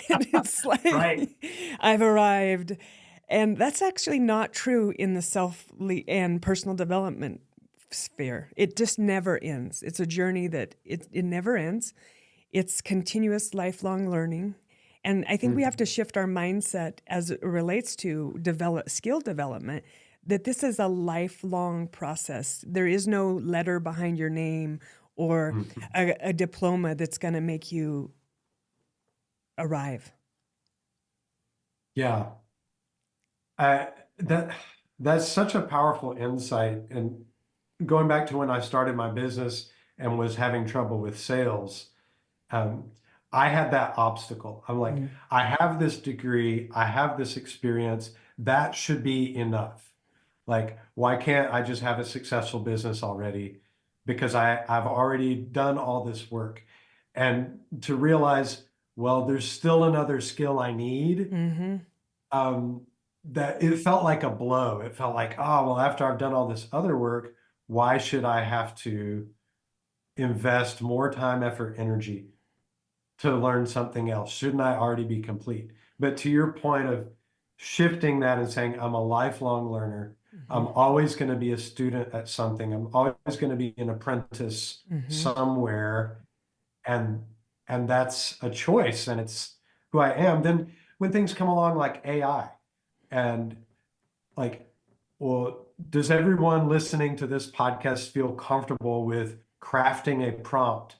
Speaker 1: and it's like,
Speaker 2: right.
Speaker 1: I've arrived. And that's actually not true in the and personal development sphere. It just never ends. It's a journey that it never ends. It's continuous lifelong learning. And I think we have to shift our mindset as it relates to skill development, that this is a lifelong process. There is no letter behind your name or a diploma that's going to make you arrive.
Speaker 2: Yeah. I, that that's such a powerful insight. And going back to when I started my business and was having trouble with sales, um, I had that obstacle. I'm like, I have this degree, I have this experience, that should be enough. Like, why can't I just have a successful business already? Because I've already done all this work. And to realize, well, there's still another skill I need.
Speaker 1: Mm-hmm.
Speaker 2: That it felt like a blow. It felt like, oh, well, after I've done all this other work, why should I have to invest more time, effort, energy to learn something else? Shouldn't I already be complete? But to your point of shifting that and saying, I'm a lifelong learner, I'm always going to be a student at something, I'm always going to be an apprentice somewhere, and that's a choice, and it's who I am. Then when things come along like AI, and like, well, does everyone listening to this podcast feel comfortable with crafting a prompt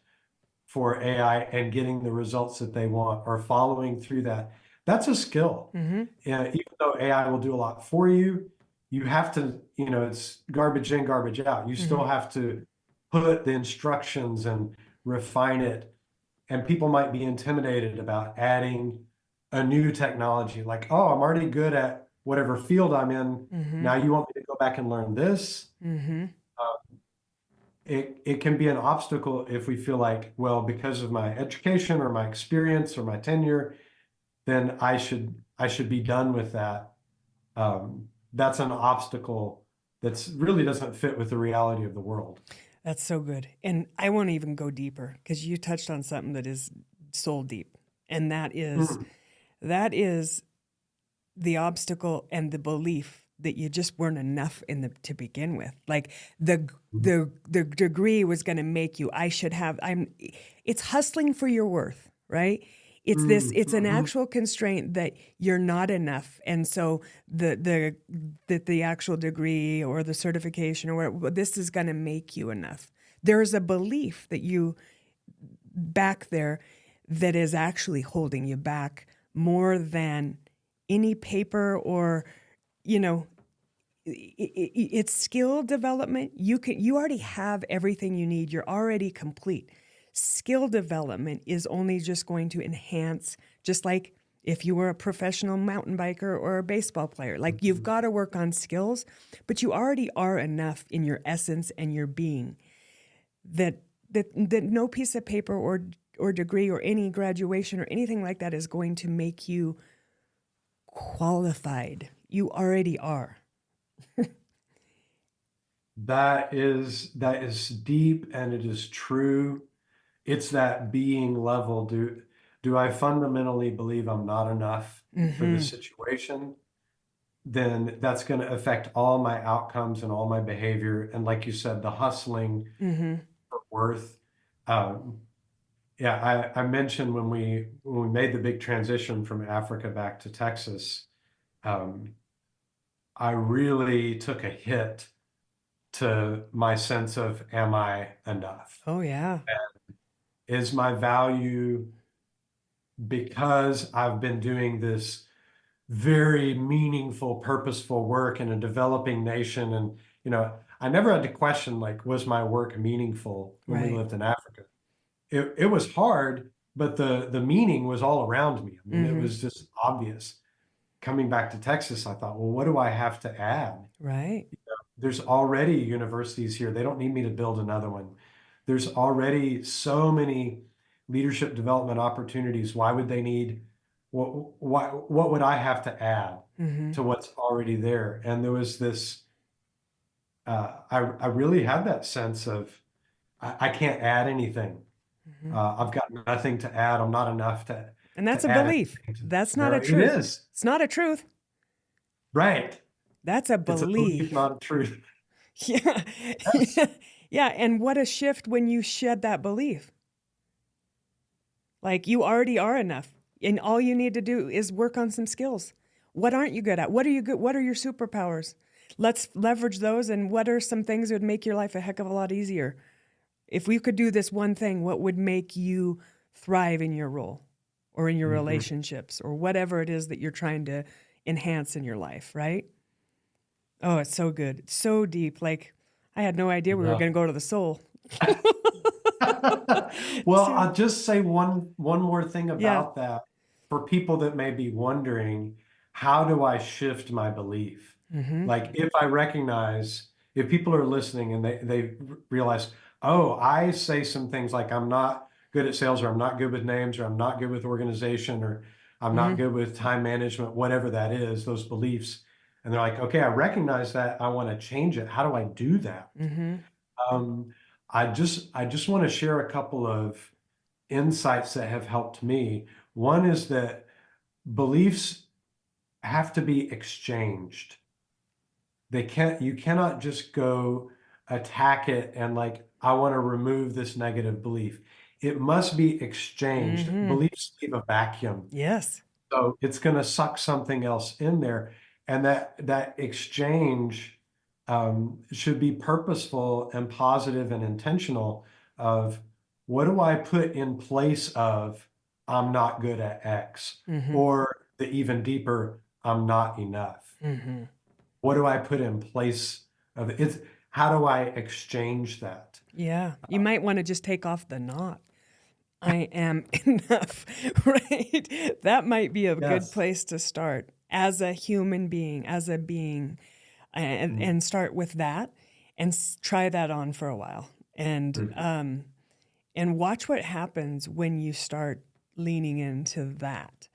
Speaker 2: for AI and getting the results that they want, or following through that? That's a skill.
Speaker 1: Mm-hmm.
Speaker 2: And even though AI will do a lot for you, you have to, it's garbage in, garbage out. You still have to put the instructions and refine it. And people might be intimidated about adding a new technology, like, oh, I'm already good at whatever field I'm in. Now you want me to go back and learn this?
Speaker 1: Mm-hmm.
Speaker 2: It can be an obstacle if we feel like, well, because of my education or my experience or my tenure, then I should be done with that. That's an obstacle that's really doesn't fit with the reality of the world.
Speaker 1: That's so good. And I want to even go deeper, because you touched on something that is soul deep. And that is the obstacle and the belief that you just weren't enough to begin with. Like the degree was going to make you, it's hustling for your worth, right? It's an actual constraint that you're not enough. And so the actual degree or the certification or whatever, this is going to make you enough. There's a belief that you back there that is actually holding you back more than any paper or, you know, it's skill development. You already have everything you need. You're already complete. Skill development is only just going to enhance, just like if you were a professional mountain biker or a baseball player. Like, you've got to work on skills, but you already are enough in your essence and your being that no piece of paper or degree or any graduation or anything like that is going to make you qualified. You already are.
Speaker 2: That is deep and it is true. It's that being level. Do I fundamentally believe I'm not enough for the
Speaker 1: Mm-hmm.
Speaker 2: situation? Then that's going to affect all my outcomes and all my behavior. And like you said, the hustling
Speaker 1: Mm-hmm.
Speaker 2: for worth. Um, yeah, I mentioned when we made the big transition from Africa back to Texas, um, I really took a hit to my sense of, am I enough?
Speaker 1: Oh, yeah.
Speaker 2: Is my value, because I've been doing this very meaningful, purposeful work in a developing nation. And, I never had to question, like, was my work meaningful when we
Speaker 1: Right.
Speaker 2: lived in Africa? It was hard, but the meaning was all around me. I mean, it
Speaker 1: Mm-hmm.
Speaker 2: was just obvious. Coming back to Texas, I thought, well, what do I have to add?
Speaker 1: Right.
Speaker 2: There's already universities here. They don't need me to build another one. There's already so many leadership development opportunities. Why would they need what would I have to add
Speaker 1: Mm-hmm.
Speaker 2: to what's already there? And there was this, I really had that sense of, I can't add anything.
Speaker 1: Mm-hmm.
Speaker 2: I've got nothing to add. I'm not enough
Speaker 1: And that's
Speaker 2: to
Speaker 1: a
Speaker 2: add
Speaker 1: belief.
Speaker 2: anything to the
Speaker 1: That's not a
Speaker 2: scenario. It
Speaker 1: truth.
Speaker 2: is,
Speaker 1: It's not a truth.
Speaker 2: right.
Speaker 1: That's a
Speaker 2: It's a belief,
Speaker 1: belief.
Speaker 2: not a truth.
Speaker 1: Yeah.
Speaker 2: Yes.
Speaker 1: Yeah. And what a shift when you shed that belief. Like, you already are enough. And all you need to do is work on some skills. What aren't you good at? What are you good? What are your superpowers? Let's leverage those. And what are some things that would make your life a heck of a lot easier? If we could do this one thing, what would make you thrive in your role or in your
Speaker 2: Mhm.
Speaker 1: relationships or whatever it is that you're trying to enhance in your life, right? Oh, it's so good. It's so deep. Like, I had no idea we were
Speaker 2: Yeah.
Speaker 1: going to go to the soul.
Speaker 2: Well,
Speaker 1: So,
Speaker 2: I'll just say one more thing
Speaker 1: yeah.
Speaker 2: about that for people that may be wondering, how do I shift my belief?
Speaker 1: Mm-hmm.
Speaker 2: Like, if people are listening and they realize, oh, I say some things like, I'm not good at sales, or I'm not good with names, or I'm not good with organization, or I'm not
Speaker 1: Mm-hmm.
Speaker 2: good with time management, whatever that is, those beliefs. And they're like, okay, I recognize that. I want to change it. How do I do that?
Speaker 1: Mm-hmm.
Speaker 2: Um, I just want to share a couple of insights that have helped me. One is that beliefs have to be exchanged. You cannot just go attack it and, like, I want to remove this negative belief. It must be exchanged.
Speaker 1: Mm-hmm.
Speaker 2: Beliefs leave a vacuum.
Speaker 1: Yes.
Speaker 2: So it's going to suck something else in there. And that exchange should be purposeful and positive and intentional of, what do I put in place of, I'm not good at X,
Speaker 1: Mm-hmm.
Speaker 2: or the even deeper, I'm not enough.
Speaker 1: Mm-hmm.
Speaker 2: What do I put in place of it? How do I exchange that?
Speaker 1: Yeah. You might want to just take off the not. I am enough, right? That might be a good
Speaker 2: Yes.
Speaker 1: place to start as a human being, as a being, and start with that and try that on for a while.
Speaker 2: Mhm.
Speaker 1: And watch what happens when you start leaning into that.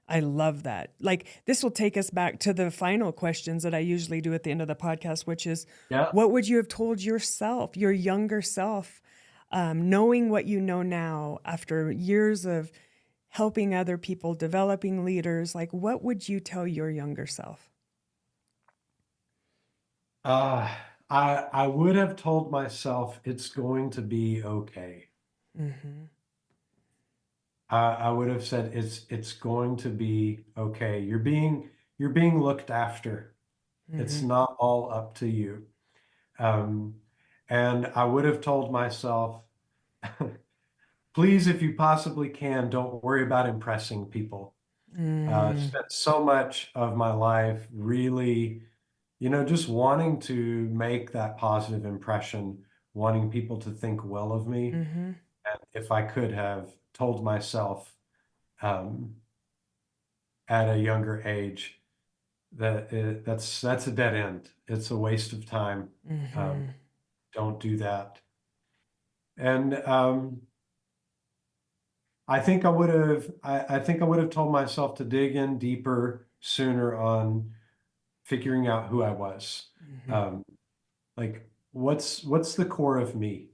Speaker 1: I love that. Like, this will take us back to the final questions that I usually do at the end of the podcast, which is,
Speaker 2: Yeah.
Speaker 1: what would you have told yourself, your younger self, knowing what you know now after years of helping other people, developing leaders? Like, what would you tell your younger self?
Speaker 2: Uh, I would have told myself it's going to be okay.
Speaker 1: Mm-hmm.
Speaker 2: I would have said it's going to be okay. You're being looked after. It's
Speaker 1: Mm-hmm.
Speaker 2: not all up to you. Um, and I would have told myself, please, if you possibly can, don't worry about impressing people. Spent so much of my life really, just wanting to make that positive impression, wanting people to think well of me.
Speaker 1: Mm-hmm.
Speaker 2: And if I could have told myself um, at a younger age that that's a dead end. It's a waste of time.
Speaker 1: Mm-hmm.
Speaker 2: Um, don't do that. And I think I would have told myself to dig in deeper sooner on figuring out who I was.
Speaker 1: Mm-hmm.
Speaker 2: Um, like what's the core of me?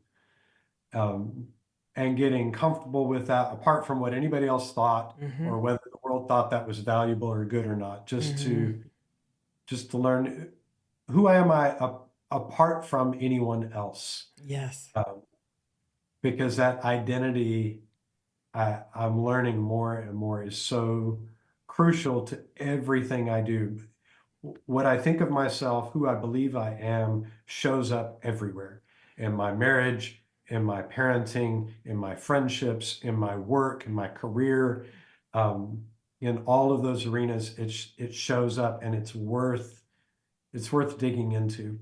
Speaker 2: Um, and getting comfortable with that apart from what anybody else thought
Speaker 1: Mm-hmm.
Speaker 2: or whether the world thought that was valuable or good or not,
Speaker 1: Mm-hmm.
Speaker 2: just to learn who am I apart from anyone else.
Speaker 1: Yes.
Speaker 2: Because that identity I'm learning more and more is so crucial to everything I do. What I think of myself, who I believe I am, shows up everywhere in my marriage, in my parenting, in my friendships, in my work, in my career, in all of those arenas. It shows up, and it's worth digging into.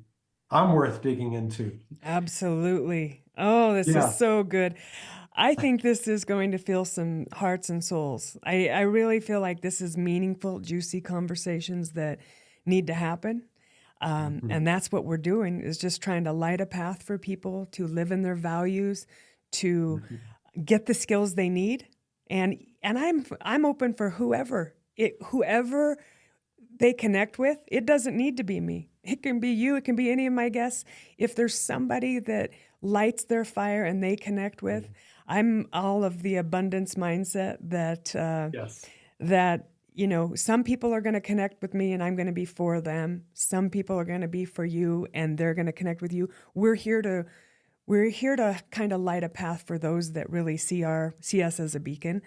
Speaker 2: I'm worth digging into.
Speaker 1: Absolutely. Oh, this is
Speaker 2: Yeah.
Speaker 1: so good. I think this is going to fill some hearts and souls. I really feel like this is meaningful, juicy conversations that need to happen.
Speaker 2: Mhm.
Speaker 1: And that's what we're doing, is just trying to light a path for people to live in their values, to
Speaker 2: Mhm.
Speaker 1: get the skills they need. And I'm open for whoever they connect with. It doesn't need to be me. It can be you. It can be any of my guests. If there's somebody that lights their fire and they connect with, I'm all of the abundance mindset
Speaker 2: Yes.
Speaker 1: that some people are going to connect with me and I'm going to be for them. Some people are going to be for you and they're going to connect with you. We're here to kind of light a path for those that really see us as a beacon.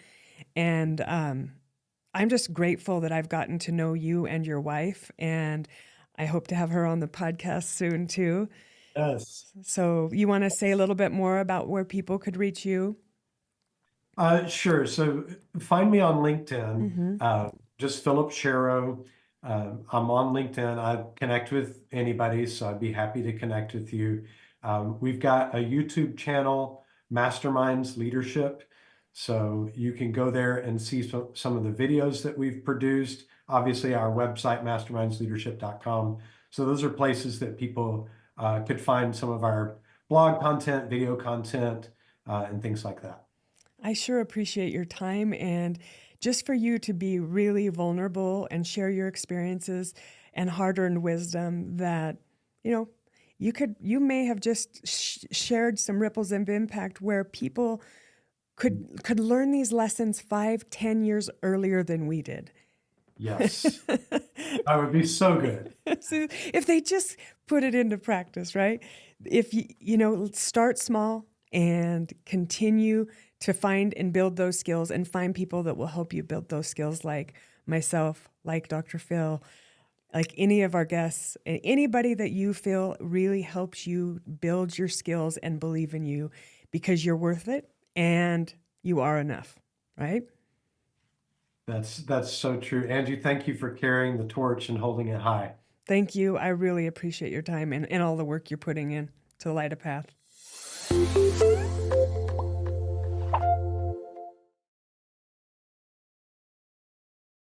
Speaker 1: And I'm just grateful that I've gotten to know you and your wife, and I hope to have her on the podcast soon too.
Speaker 2: Yes.
Speaker 1: So you want to say a little bit more about where people could reach you?
Speaker 2: Sure. So find me on LinkedIn,
Speaker 1: Mm-hmm.
Speaker 2: just Phillip Shero. I'm on LinkedIn. I connect with anybody, so I'd be happy to connect with you. We've got a YouTube channel, MasterMinds Leadership. So you can go there and see some of the videos that we've produced. Obviously, our website, mastermindsleadership.com. So those are places that people could find some of our blog content, video content, and things like that.
Speaker 1: I sure appreciate your time, and just for you to be really vulnerable and share your experiences and hard-earned wisdom that, you know, you may have just shared some ripples of impact where people could learn these lessons 5, 10 years earlier than we did.
Speaker 2: Yes, that would be so good.
Speaker 1: So if they just put it into practice, right? If start small and continue to find and build those skills and find people that will help you build those skills, like myself, like Dr. Phil, like any of our guests, anybody that you feel really helps you build your skills and believe in you, because you're worth it and you are enough, right?
Speaker 2: That's so true. Angie, thank you for carrying the torch and holding it high.
Speaker 1: Thank you. I really appreciate your time and all the work you're putting in to light a path.